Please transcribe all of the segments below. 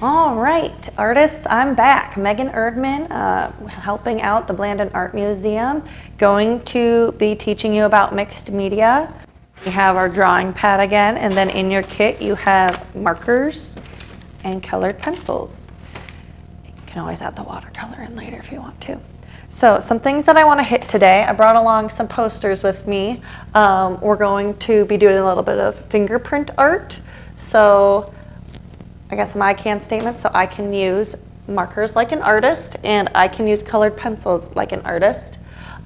All right, artists, I'm back. Megan Erdman, helping out the Blandon Art Museum, going to be teaching you about mixed media. We have our drawing pad again, and then in your kit you have markers and colored pencils. You can always add the watercolor in later if you want to. So some things that I want to hit today, I brought along some posters with me. We're going to be doing a little bit of fingerprint art. So I got some I can statements, so I can use markers like an artist, and I can use colored pencils like an artist.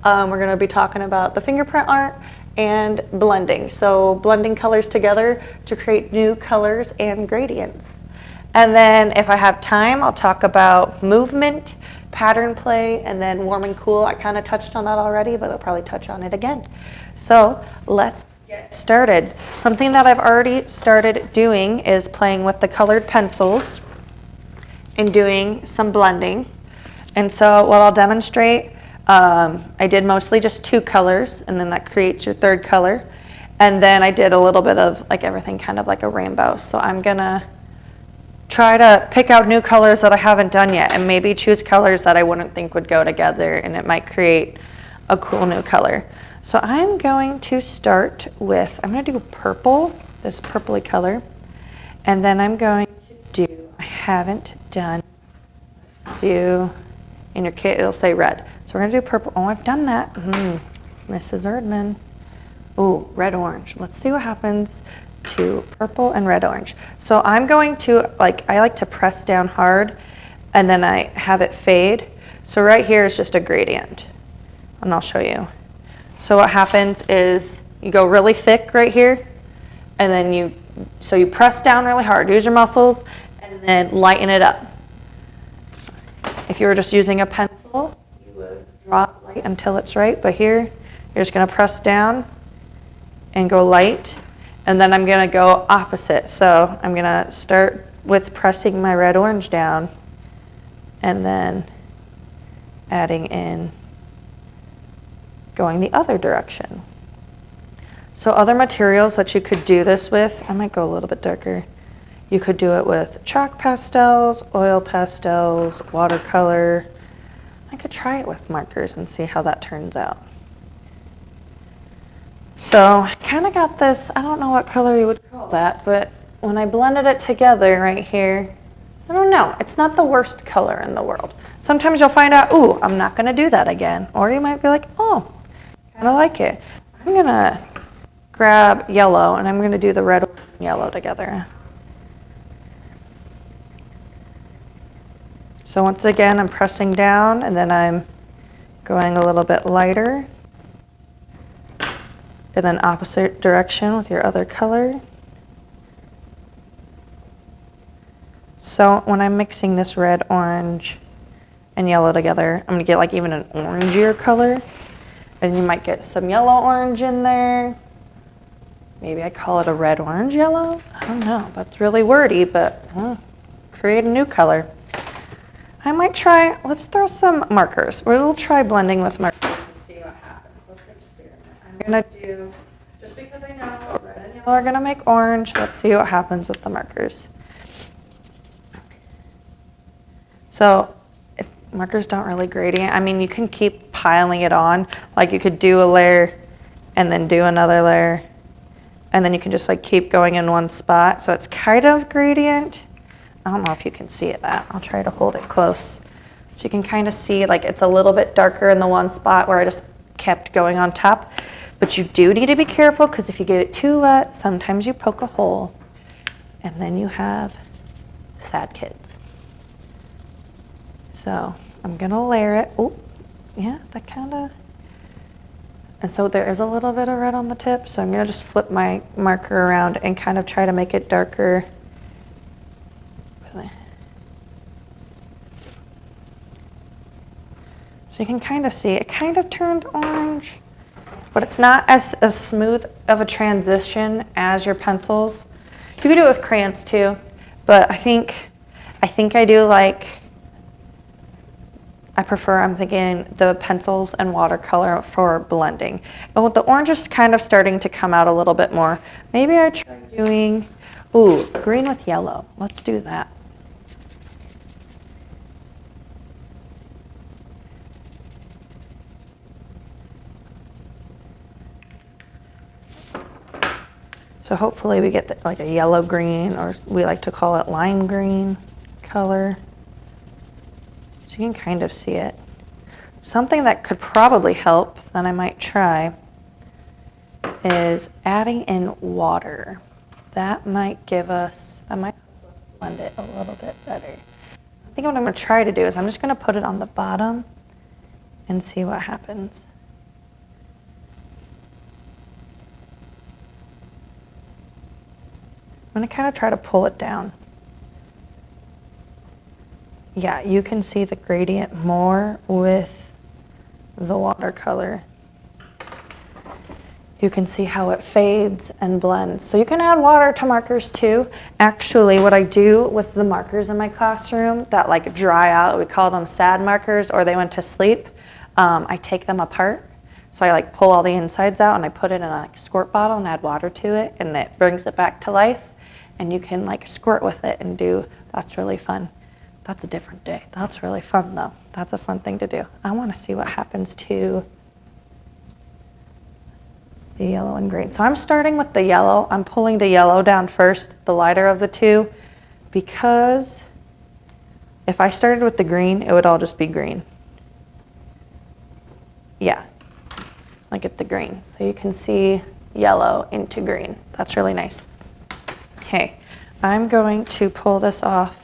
We're going to be talking about the fingerprint art and blending. So blending colors together to create new colors and gradients. And then if I have time, I'll talk about movement, pattern play, and then warm and cool. I kind of touched on that already, but I'll probably touch on it again. So let's get started. Something that I've already started doing is playing with the colored pencils and doing some blending. And so what I'll demonstrate, I did mostly just 2 colors, and then that creates your 3rd color. And then I did a little bit of like everything kind of like a rainbow. So I'm gonna try to pick out new colors that I haven't done yet, and maybe choose colors that I wouldn't think would go together, and it might create a cool new color. So I'm going to start with, I'm going to do purple, this purpley color, and then I'm going to do, I haven't done, let's do, in your kit it'll say red. So we're going to do purple. Oh, I've done that. Mrs. Erdman. Ooh, red orange. Let's see what happens to purple and red orange. So I'm going to, I like to press down hard and then I have it fade. So right here is just a gradient, and I'll show you. So what happens is you go really thick right here, and then you press down really hard, use your muscles, and then lighten it up. If you were just using a pencil, you would draw it light until it's right, but here you're just going to press down and go light, and then I'm going to go opposite. So I'm going to start with pressing my red orange down and then adding in, going the other direction. So other materials that you could do this with, I might go a little bit darker. You could do it with chalk pastels, oil pastels, watercolor. I could try it with markers and see how that turns out. So I kind of got this, I don't know what color you would call that, but when I blended it together right here, I don't know, it's not the worst color in the world. Sometimes you'll find out, ooh, I'm not going to do that again. Or you might be like, oh, kind of like it. I'm going to grab yellow, and I'm going to do the red and yellow together. So once again, I'm pressing down, and then I'm going a little bit lighter. And then opposite direction with your other color. So when I'm mixing this red, orange, and yellow together, I'm going to get like even an orangier color. And you might get some yellow orange in there. Maybe I call it a red orange yellow. I don't know. That's really wordy, but create a new color. I might try, let's throw some markers. We'll try blending with markers and see what happens. Let's experiment. I'm going to do, just because I know red and yellow are going to make orange, let's see what happens with the markers. So if markers don't really gradient, I mean, you can keep piling it on. Like you could do a layer and then do another layer, and then you can just like keep going in one spot. So it's kind of gradient. I don't know if you can see it that. I'll try to hold it close. So you can kind of see like it's a little bit darker in the one spot where I just kept going on top. But you do need to be careful, because if you get it too wet, sometimes you poke a hole and then you have sad kids. So I'm gonna layer it. Oh, yeah, that kind of. And so there is a little bit of red on the tip, so I'm gonna just flip my marker around and kind of try to make it darker. So you can kind of see it kind of turned orange, but it's not as smooth of a transition as your pencils. You can do it with crayons too, but I think I do like, I'm thinking the pencils and watercolor for blending. And with the orange is kind of starting to come out a little bit more. Maybe I try doing, green with yellow. Let's do that. So hopefully we get like a yellow green, or we like to call it lime green color. So you can kind of see it. Something that could probably help that I might try is adding in water. That might give us, that might help us blend it a little bit better. I think what I'm going to try to do is I'm just going to put it on the bottom and see what happens. I'm going to kind of try to pull it down. Yeah, you can see the gradient more with the watercolor. You can see how it fades and blends. So you can add water to markers too. Actually, what I do with the markers in my classroom that like dry out, we call them sad markers, or they went to sleep, I take them apart. So I like pull all the insides out and I put it in a like squirt bottle and add water to it, and it brings it back to life. And you can like squirt with it and do, that's really fun. That's a different day. That's really fun though. That's a fun thing to do. I want to see what happens to the yellow and green. So I'm starting with the yellow. I'm pulling the yellow down first, the lighter of the two, because if I started with the green, it would all just be green. Yeah, look at the green. So you can see yellow into green. That's really nice. Okay, I'm going to pull this off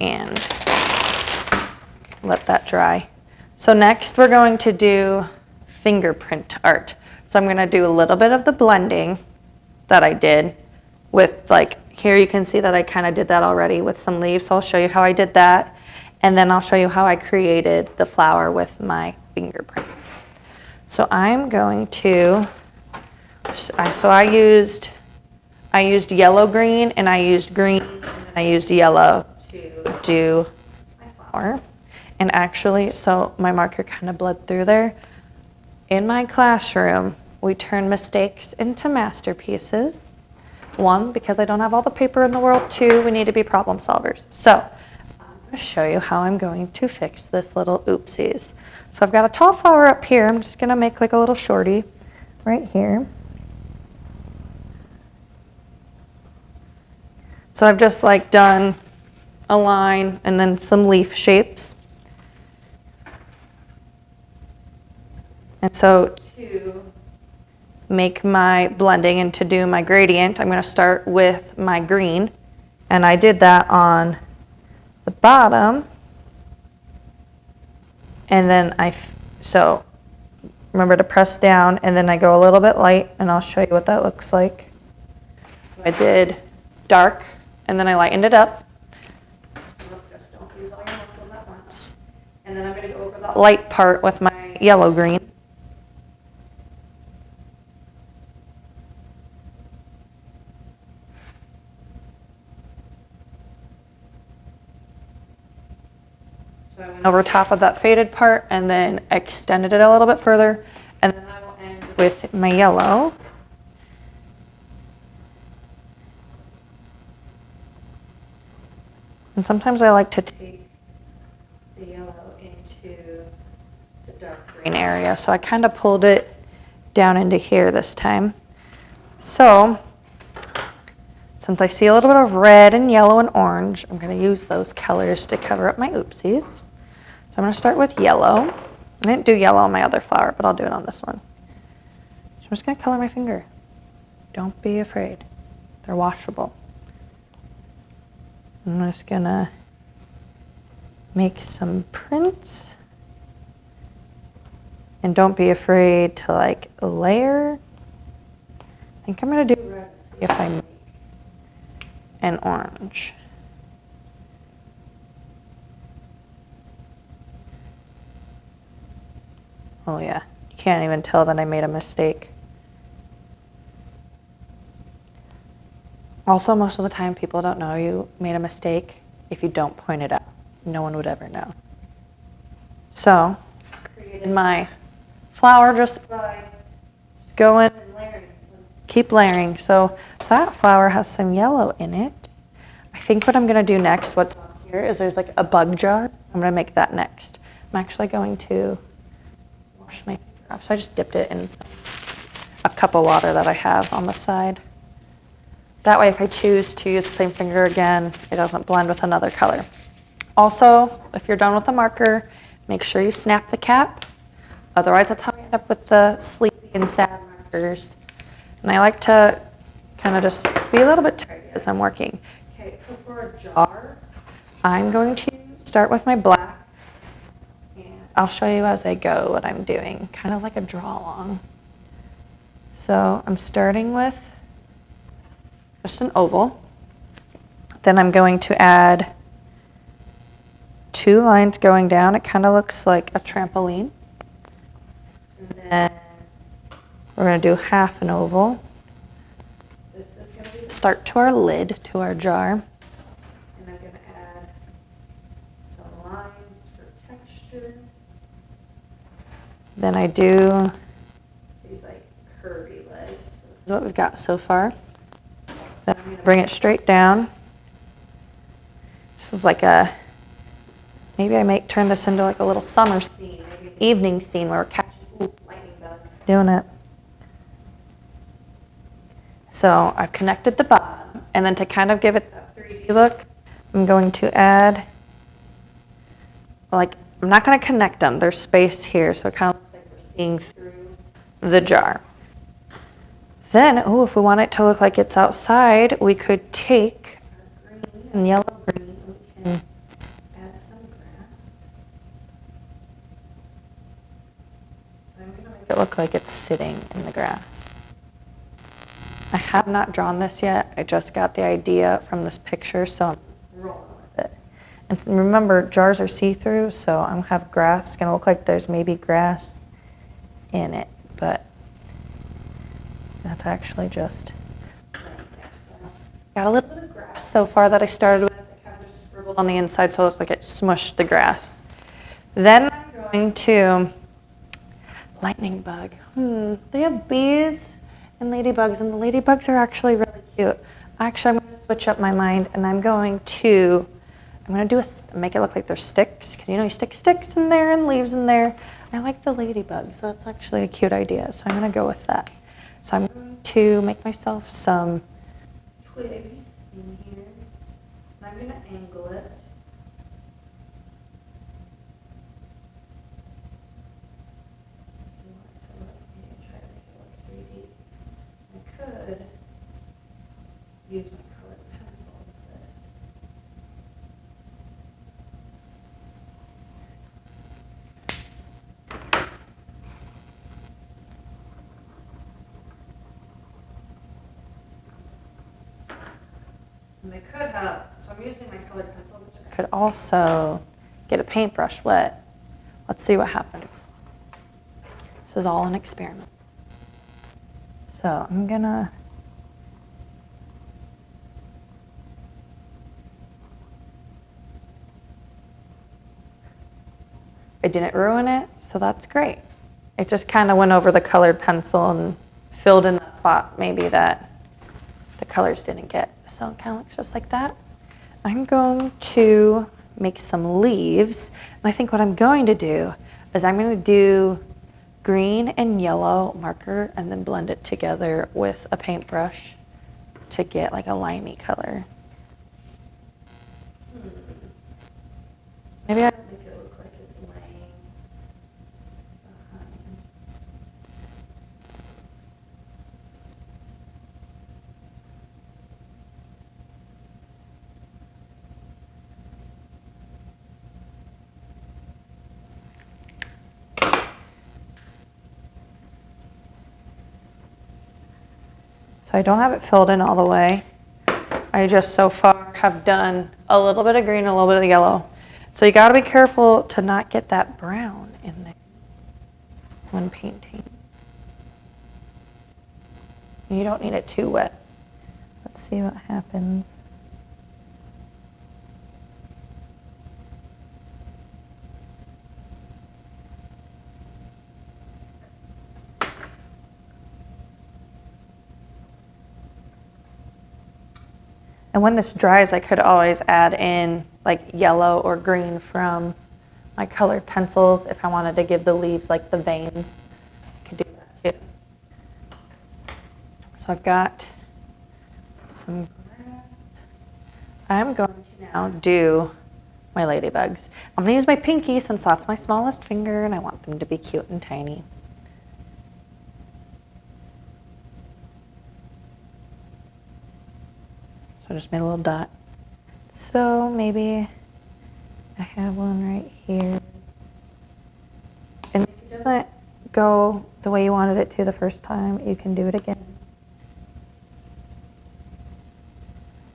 and let that dry. So next we're going to do fingerprint art. So I'm going to do a little bit of the blending that I did with, like, here you can see that I kind of did that already with some leaves. So I'll show you how I did that. And then I'll show you how I created the flower with my fingerprints. So I'm going to, so I used yellow green, and I used green, and I used yellow to do my flower. And actually, so my marker kind of bled through there. In my classroom, we turn mistakes into masterpieces. One, because I don't have all the paper in the world. Two, we need to be problem solvers. So I'm going to show you how I'm going to fix this little oopsies. So I've got a tall flower up here. I'm just going to make like a little shorty right here. So I've just like done a line and then some leaf shapes. And so to make my blending and to do my gradient, I'm going to start with my green. And I did that on the bottom. And then so remember to press down, and then I go a little bit light, and I'll show you what that looks like. So I did dark, and then I lightened it up. Just don't use all your muscles at once. And then I'm going to go over the light part with my yellow green. So I went over top of that faded part and then extended it a little bit further. And then I will end with my yellow. And sometimes I like to take the yellow into the dark green area. So I kind of pulled it down into here this time. So since I see a little bit of red and yellow and orange, I'm going to use those colors to cover up my oopsies. So I'm going to start with yellow. I didn't do yellow on my other flower, but I'll do it on this one. So I'm just going to color my finger. Don't be afraid. They're washable. I'm just going to make some prints. And don't be afraid to like layer. I think I'm going to do red and see if I make an orange. Oh yeah, you can't even tell that I made a mistake. Also, most of the time people don't know you made a mistake if you don't point it out. No one would ever know. So, I created my flower just by going and layering. Keep layering. So that flower has some yellow in it. I think what I'm going to do next, what's on here, is there's like a bug jar. I'm going to make that next. I'm actually going to wash my finger off. So I just dipped it in a cup of water that I have on the side. That way if I choose to use the same finger again, it doesn't blend with another color. Also, if you're done with the marker, make sure you snap the cap. Otherwise, that's how I end up with the sleepy and sad markers. And I like to kind of just be a little bit tidy as I'm working. Okay, so for a jar, I'm going to start with my black. And I'll show you as I go what I'm doing, kind of like a draw along. So I'm starting with just an oval. Then I'm going to add 2 lines going down. It kind of looks like a trampoline. And then we're going to do half an oval. This is going to be the start to our lid, to our jar. And I'm going to add some lines for texture. Then I do these like curvy legs. This is what we've got so far. Then I'm going to bring it straight down. This is like a, maybe I might turn this into like a little summer scene, maybe an evening scene where we're catching lightning bugs. Doing it. So I've connected the bottom, and then to kind of give it that 3D look, I'm going to add, like, I'm not going to connect them. There's space here, so it kind of looks like we're seeing through the jar. Then, if we want it to look like it's outside, we could take our green and yellow green, and we can add some grass. So I'm going to make it look like it's sitting in the grass. I have not drawn this yet. I just got the idea from this picture, so I'm rolling with it. And remember, jars are see-through, so I'm going to have grass. It's going to look like there's maybe grass in it, but that's actually just got a little bit of grass so far that I started with. I kind of just scribbled on the inside so it looks like it smushed the grass. Then I'm going to lightning bug. They have bees and ladybugs, and the ladybugs are actually really cute. Actually, I'm going to switch up my mind, and I'm going to make it look like there's sticks, because you stick sticks in there and leaves in there. I like the ladybugs, so that's actually a cute idea, so I'm going to go with that. So I'm going to make myself some twigs in here, and I'm going to angle it. I could use my colored pencil for this. And I could have, so I'm using my colored pencil, but I could also get a paintbrush wet. Let's see what happens. This is all an experiment. So I'm gonna I didn't ruin it, so that's great. It just kind of went over the colored pencil and filled in that spot maybe that the colors didn't get. So it kind of looks just like that. I'm going to make some leaves, and I think what I'm going to do is I'm going to do green and yellow marker and then blend it together with a paintbrush to get like a limey color. Maybe I make it look like it's laying behind. So I don't have it filled in all the way. I just so far have done a little bit of green, a little bit of yellow. So you got to be careful to not get that brown in there when painting. You don't need it too wet. Let's see what happens. And when this dries, I could always add in like yellow or green from my colored pencils if I wanted to give the leaves like the veins. I could do that too. So I've got some grass. I'm going to now do my ladybugs. I'm gonna use my pinky since that's my smallest finger and I want them to be cute and tiny. So I just made a little dot. So maybe I have one right here. And if it doesn't go the way you wanted it to the first time, you can do it again.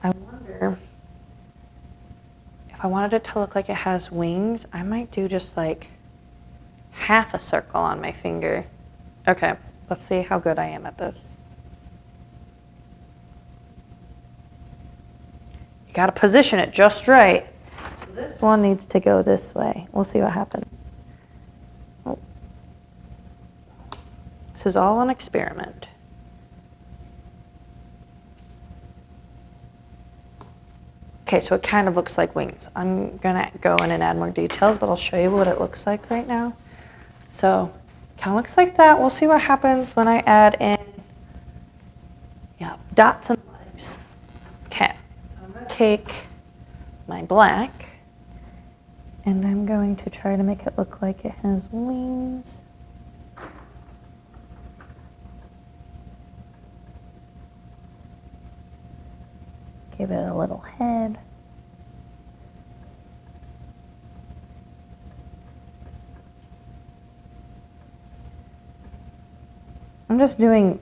I wonder if I wanted it to look like it has wings, I might do just like half a circle on my finger. Okay, let's see how good I am at this. You gotta position it just right. So this one needs to go this way. We'll see what happens. Oh. This is all an experiment. Okay, so it kind of looks like wings. I'm gonna go in and add more details, but I'll show you what it looks like right now. So, kind of looks like that. We'll see what happens when I add in, dots and legs. Okay, so I'm gonna take my black, and I'm going to try to make it look like it has wings. Give it a little head. I'm just doing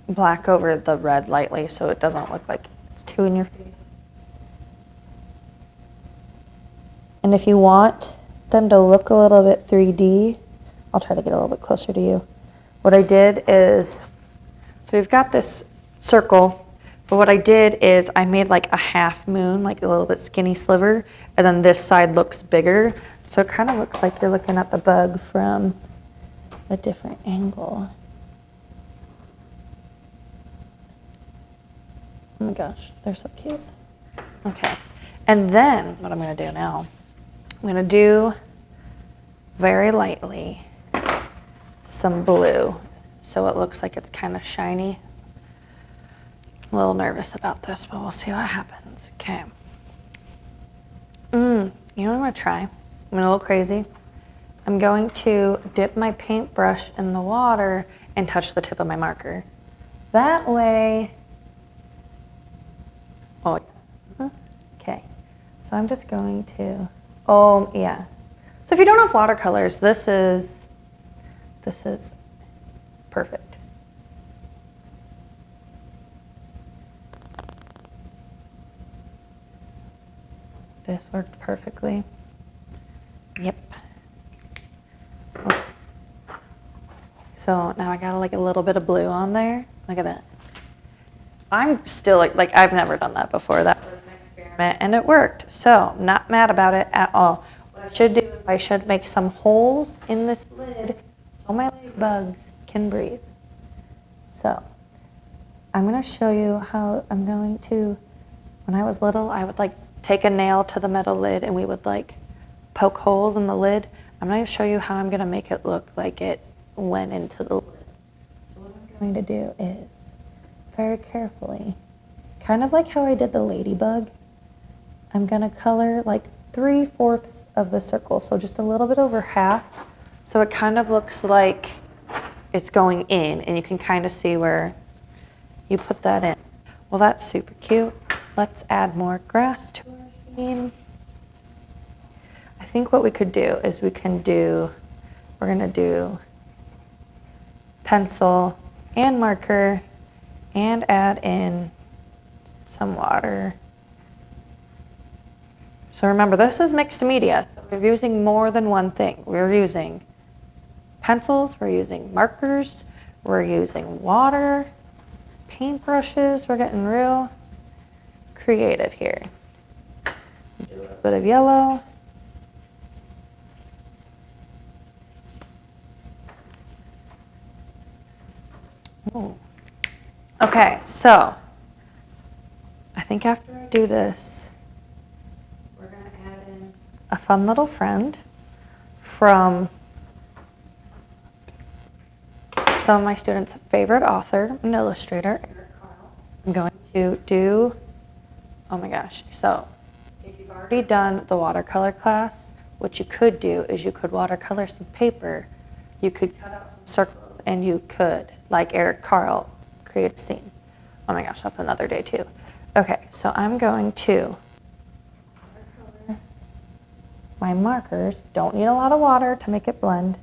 black over the red lightly so it doesn't look like it's too in your face. And if you want them to look a little bit 3D, I'll try to get a little bit closer to you. What I did is, so we've got this circle. But what I did is I made like a half moon, like a little bit skinny sliver, and then this side looks bigger. So it kind of looks like you're looking at the bug from a different angle. Oh my gosh, they're so cute. Okay, and then what I'm gonna do now, I'm gonna do very lightly some blue so it looks like it's kind of shiny. A little nervous about this, but we'll see what happens. Okay. You know what I'm gonna try? I'm gonna go crazy. I'm going to dip my paintbrush in the water and touch the tip of my marker. That way, okay. So I'm just going to, So if you don't have watercolors, this is perfect. This worked perfectly. Yep. Oh. So now I got like a little bit of blue on there. Look at that. I'm still like I've never done that before. That was an experiment and it worked. So not mad about it at all. What I should do is I should make some holes in this lid so my ladybugs can breathe. So I'm going to show you how I'm going to, when I was little, I would like take a nail to the metal lid and we would like poke holes in the lid. I'm going to show you how I'm going to make it look like it went into the lid. So what I'm going to do is very carefully, kind of like how I did the ladybug, I'm going to color like 3/4 of the circle, so just a little bit over half. So it kind of looks like it's going in and you can kind of see where you put that in. Well, that's super cute. Let's add more grass to our scene. I think what we could do is we're going to do pencil and marker and add in some water. So remember, this is mixed media, so we're using more than one thing. We're using pencils, we're using markers, we're using water, paintbrushes. We're getting real creative here. Do a little bit of yellow. Ooh. Okay, so I think after I do this, we're going to add in a fun little friend from some of my students' favorite author and illustrator, Eric Carle. I'm going to do, oh my gosh, so if you've already done the watercolor class, what you could do is you could watercolor some paper, you could cut out some circles, and you could, like Eric Carle, create a scene. Oh my gosh, that's another day too. Okay, so I'm going to watercolor my markers. Don't need a lot of water to make it blend.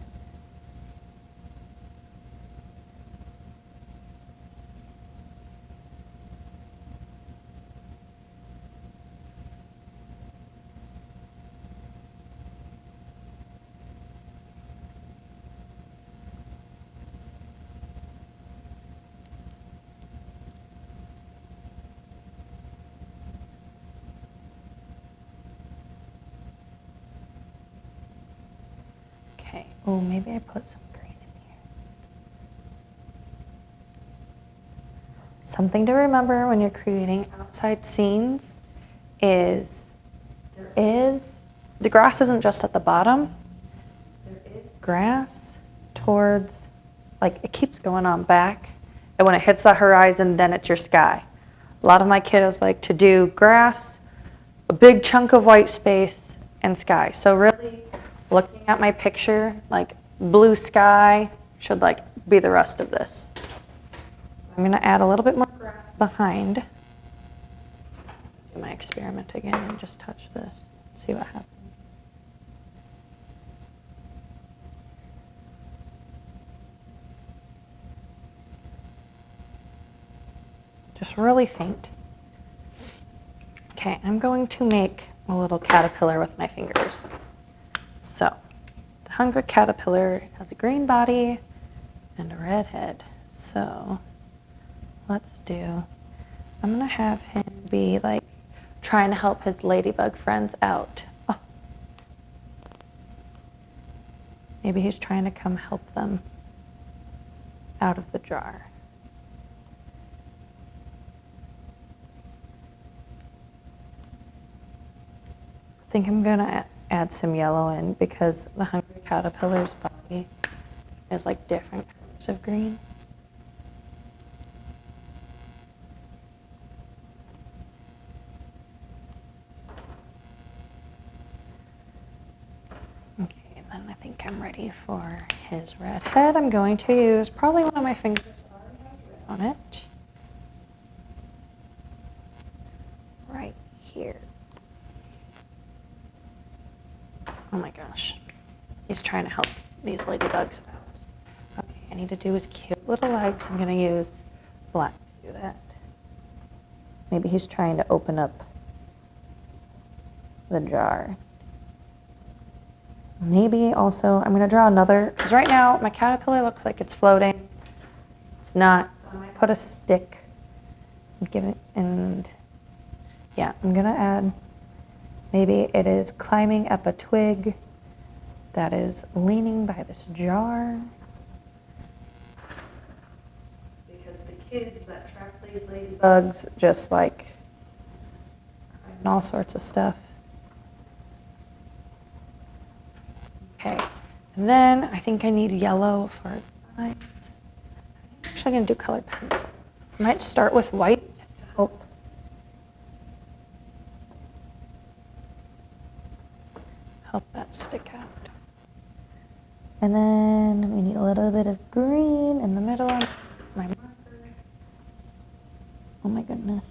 Oh, maybe I put some green in here. Something to remember when you're creating outside scenes is the grass isn't just at the bottom. There is grass towards, like it keeps going on back. And when it hits the horizon, then it's your sky. A lot of my kiddos like to do grass, a big chunk of white space, and sky. So really, looking at my picture, like blue sky should like be the rest of this. I'm gonna add a little bit more grass behind. Do my experiment again and just touch this, see what happens. Just really faint. Okay, I'm going to make a little caterpillar with my fingers. So, the hungry caterpillar has a green body and a red head. So, let's do, I'm gonna have him be like trying to help his ladybug friends out. Oh. Maybe he's trying to come help them out of the jar. I think I'm gonna add some yellow in because the hungry caterpillar's body is like different colors of green. Okay, then I think I'm ready for his red head. I'm going to use probably one of my fingers that already has red on it. Right here. Oh my gosh, he's trying to help these ladybugs out. Okay, I need to do his cute little legs. I'm gonna use black to do that. Maybe he's trying to open up the jar. Maybe also, I'm gonna draw another, because right now my caterpillar looks like it's floating. It's not, so I might put a stick and give it, and yeah, I'm gonna add, maybe it is climbing up a twig that is leaning by this jar. Because the kids that trap these ladybugs just like and all sorts of stuff. Okay, and then I think I need yellow for its eyes. I'm actually going to do colored pencil. I might start with white to help that stick out. And then we need a little bit of green in the middle. That's my marker. Oh my goodness.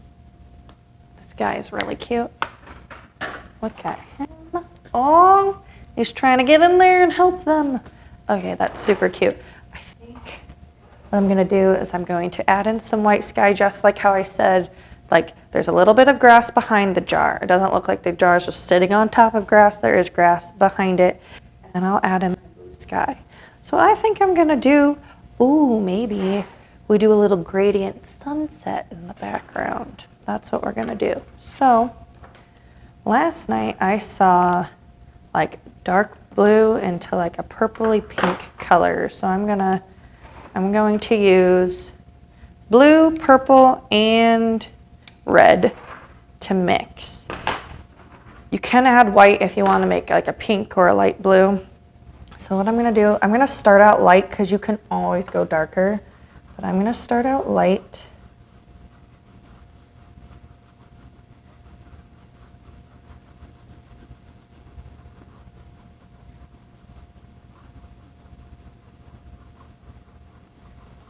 This guy is really cute. Look at him. Oh, he's trying to get in there and help them. Okay, that's super cute. I think what I'm going to do is I'm going to add in some white sky, just like how I said, like there's a little bit of grass behind the jar. It doesn't look like the jar is just sitting on top of grass. There is grass behind it. And I'll add in blue sky. So what I think I'm going to do, ooh, maybe we do a little gradient sunset in the background. That's what we're going to do. So last night I saw like dark blue into like a purpley pink color. So I'm going to use blue, purple, and red to mix. You can add white if you want to make like a pink or a light blue. So what I'm going to do, I'm going to start out light because you can always go darker. But I'm going to start out light.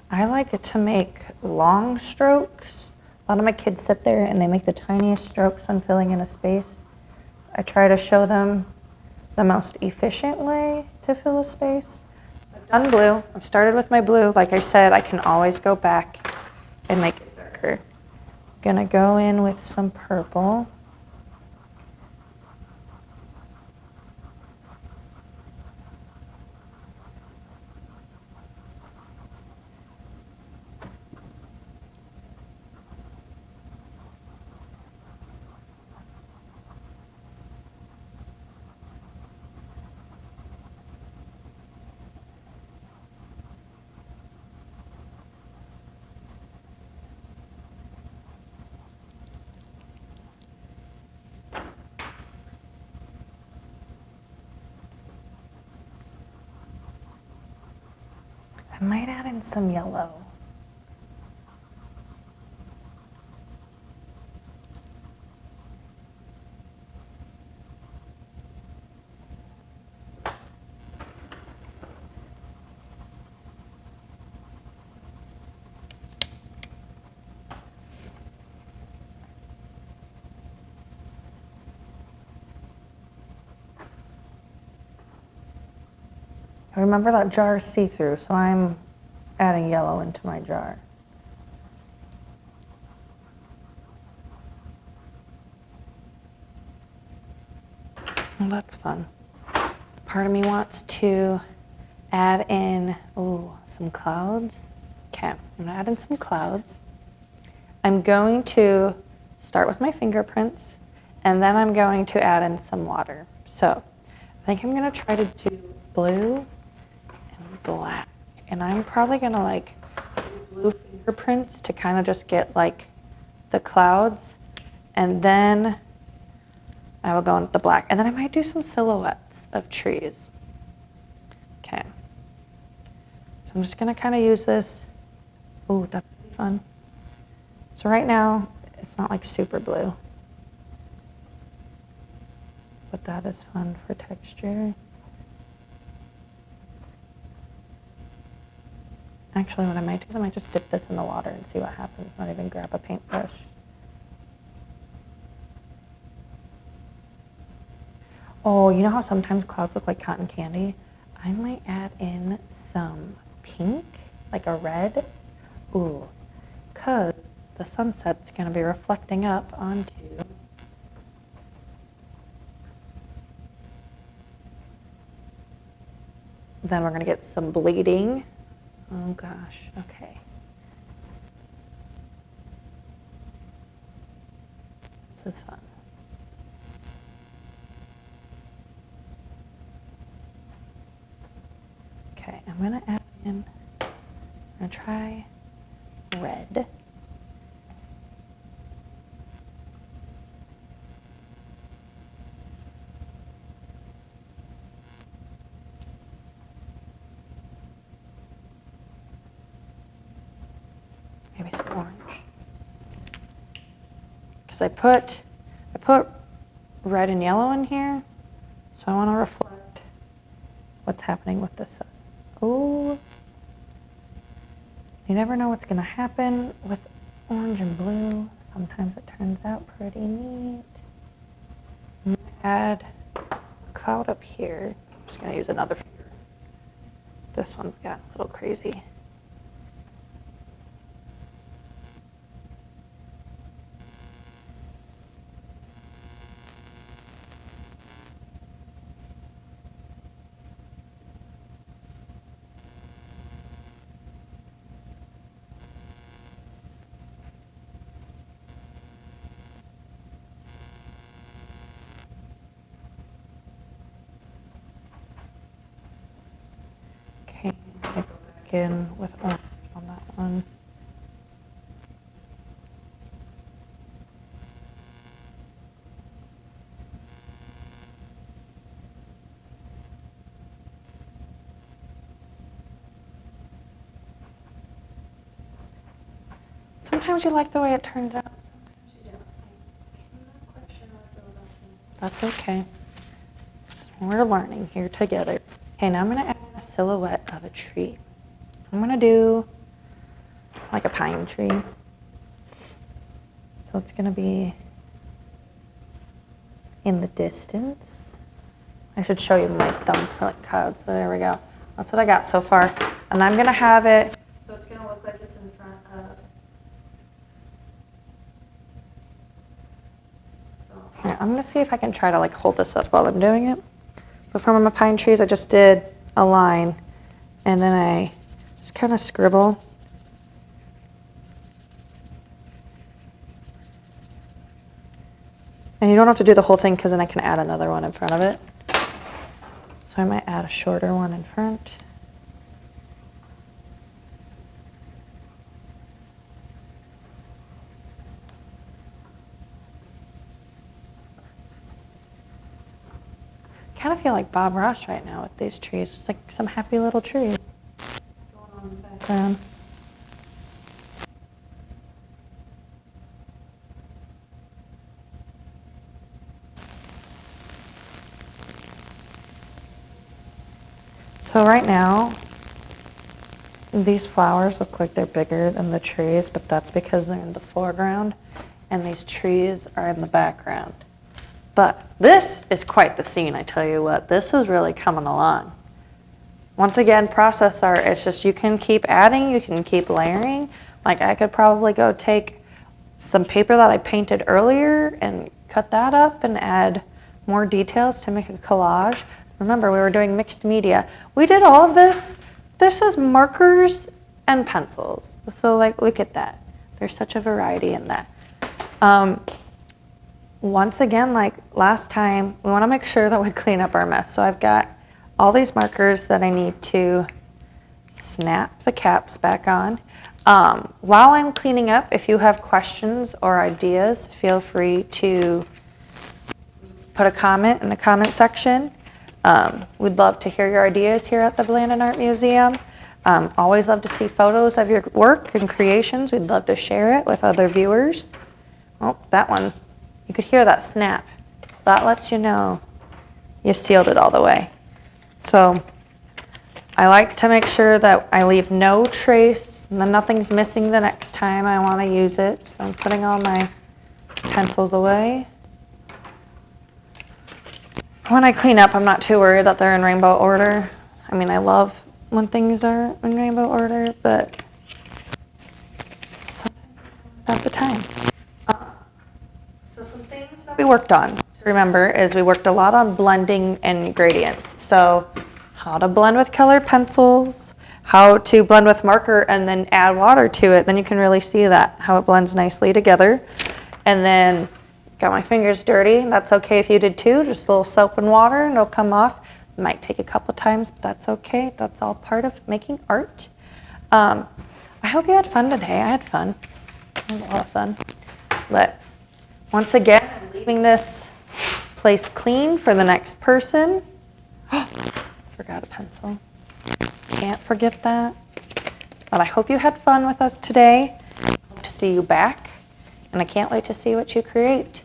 I like it to make long strokes. A lot of my kids sit there and they make the tiniest strokes on filling in a space. I try to show them the most efficient way to fill a space. I've done blue. I've started with my blue. Like I said, I can always go back and make it darker. I'm gonna go in with some purple. I might add in some yellow. Remember that jar is see-through, so I'm adding yellow into my jar. Well, that's fun. Part of me wants to add in, some clouds. Okay, I'm gonna add in some clouds. I'm going to start with my fingerprints, and then I'm going to add in some water. So I think I'm gonna try to do blue and black. And I'm probably gonna like do blue fingerprints to kind of just get like the clouds, and then I will go into the black, and then I might do some silhouettes of trees. Okay. So I'm just gonna kind of use this. Ooh, that's fun. So right now, it's not like super blue, but that is fun for texture. Actually, what I might do is I might just dip this in the water and see what happens, not even grab a paintbrush. Oh, you know how sometimes clouds look like cotton candy? I might add in some pink, like a red. Ooh, because the sunset's going to be reflecting up onto then we're going to get some bleeding. Oh gosh, okay. This is fun. Okay, I'm going to add in, I'm going to try red. Maybe some orange. Because I put red and yellow in here, so I want to reflect what's happening with the sun. Oh, you never know what's going to happen with orange and blue. Sometimes it turns out pretty neat. I'm going to add a cloud up here. I'm just going to use another finger. This one's got a little crazy. Okay, I go back in with orange on that one. Sometimes you like the way it turns out, sometimes you don't. I'm not quite sure how I feel about this. That's okay. We're learning here together. Okay, now I'm going to add a silhouette of a tree. I'm going to do like a pine tree. So it's gonna be in the distance. I should show you my thumbprint code. So there we go. That's what I got so far. And I'm gonna have it, so it's gonna look like it's in front of, so here, I'm gonna see if I can try to like hold this up while I'm doing it. So from my pine trees, I just did a line and then I just kind of scribble. And you don't have to do the whole thing because then I can add another one in front of it. So I might add a shorter one in front. I kind of feel like Bob Ross right now with these trees. It's like some happy little trees going on in the background. So right now, these flowers look like they're bigger than the trees, but that's because they're in the foreground and these trees are in the background. But this is quite the scene, I tell you what. This is really coming along. Once again, process art, it's just you can keep adding, you can keep layering. Like I could probably go take some paper that I painted earlier and cut that up and add more details to make a collage. Remember, we were doing mixed media. We did all of this. This is markers and pencils. So like, look at that. There's such a variety in that. Once again, like last time, we want to make sure that we clean up our mess. So I've got all these markers that I need to snap the caps back on. While I'm cleaning up, if you have questions or ideas, feel free to put a comment in the comment section. We'd love to hear your ideas here at the Blandon Art Museum. Always love to see photos of your work and creations. We'd love to share it with other viewers. Oh, that one. You could hear that snap. That lets you know you sealed it all the way. So I like to make sure that I leave no trace and then nothing's missing the next time I want to use it. So I'm putting all my pencils away. When I clean up, I'm not too worried that they're in rainbow order. I mean, I love when things are in rainbow order, but sometimes it's not the time. So some things that we worked on to remember is we worked a lot on blending and gradients. So how to blend with colored pencils, how to blend with marker and then add water to it. Then you can really see that, how it blends nicely together. And then got my fingers dirty. That's okay if you did too. Just a little soap and water and it'll come off. It might take a couple times, but that's okay. That's all part of making art. I hope you had fun today. I had fun. I had a lot of fun. But once again, I'm leaving this place clean for the next person. Forgot a pencil. Can't forget that. But I hope you had fun with us today. Hope to see you back. And I can't wait to see what you create.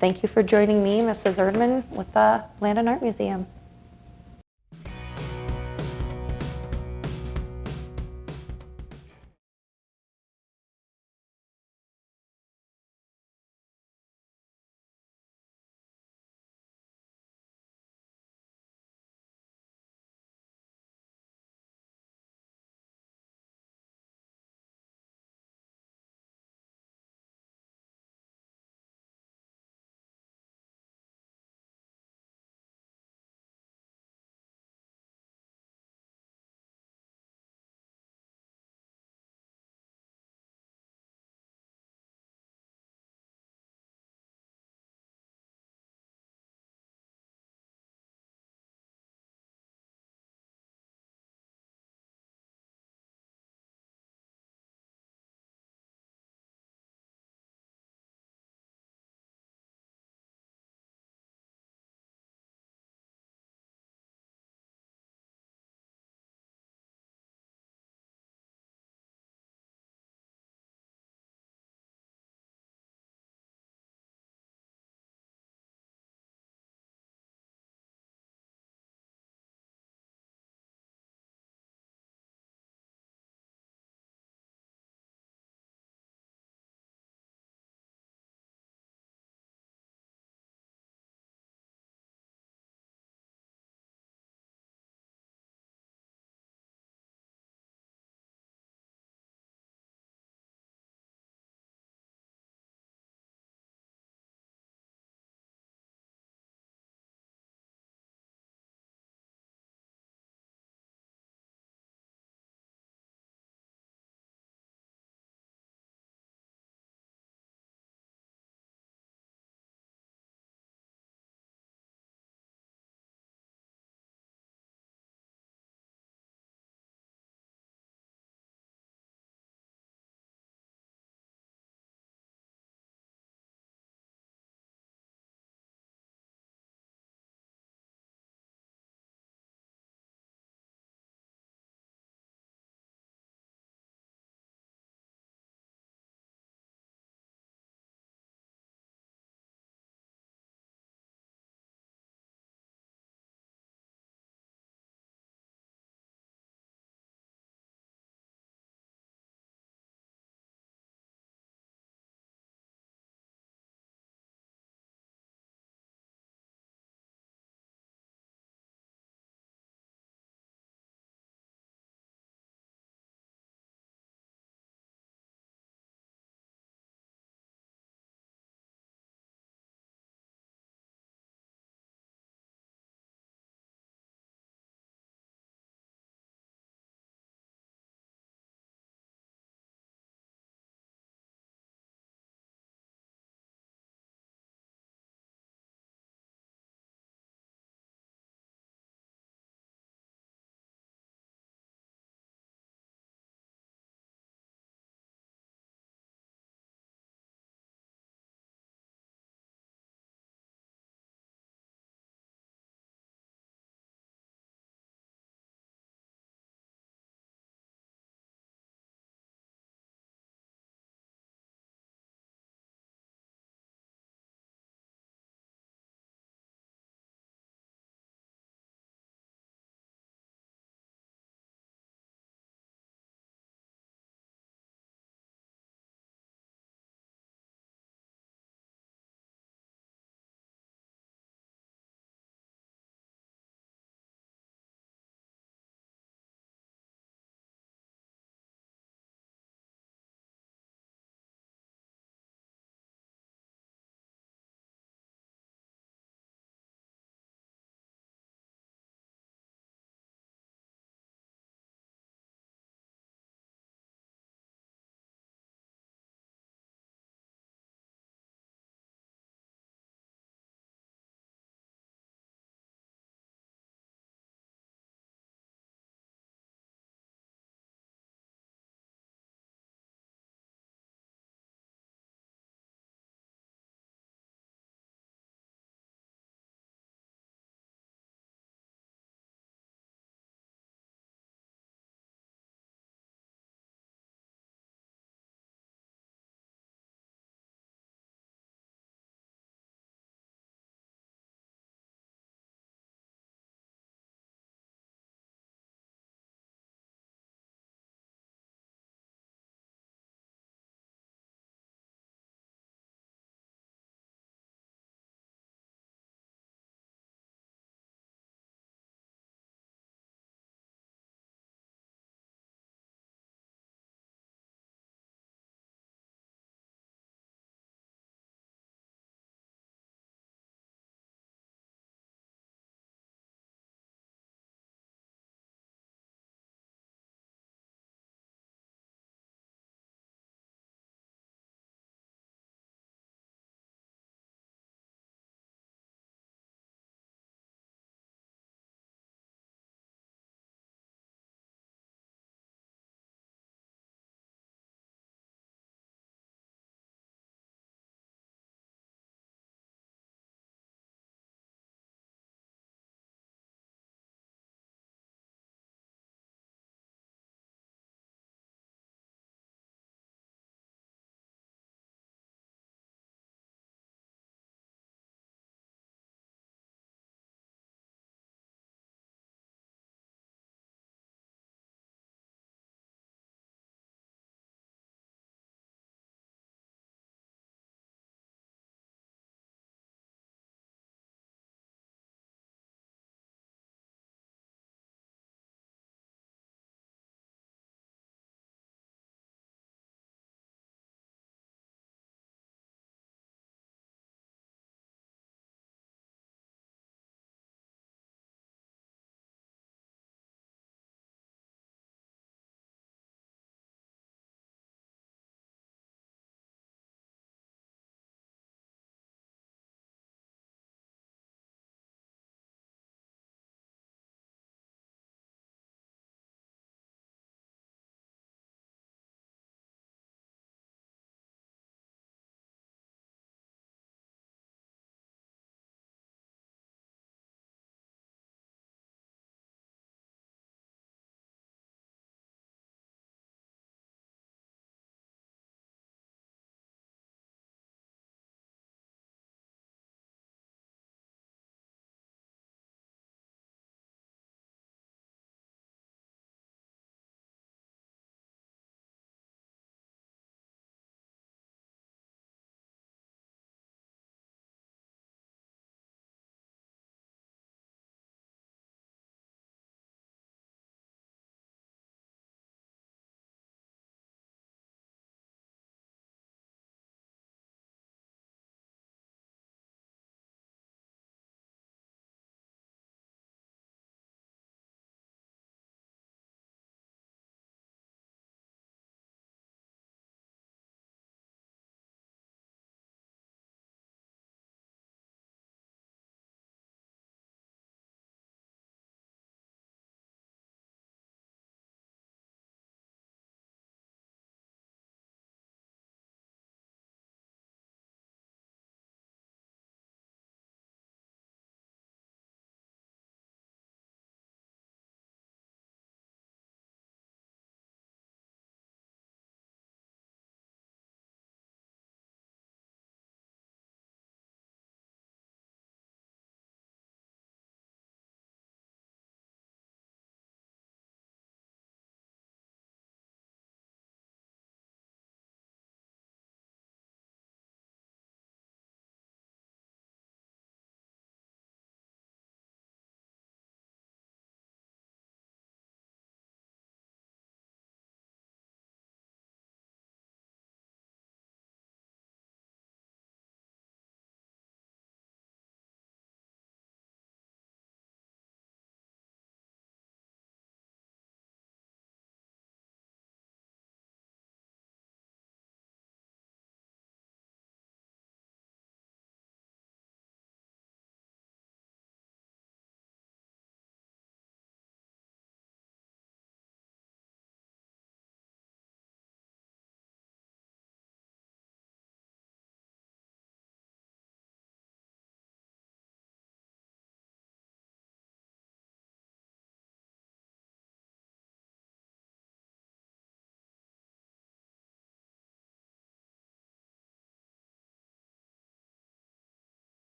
Thank you for joining me, Mrs. Erdman, with the Blandon Art Museum.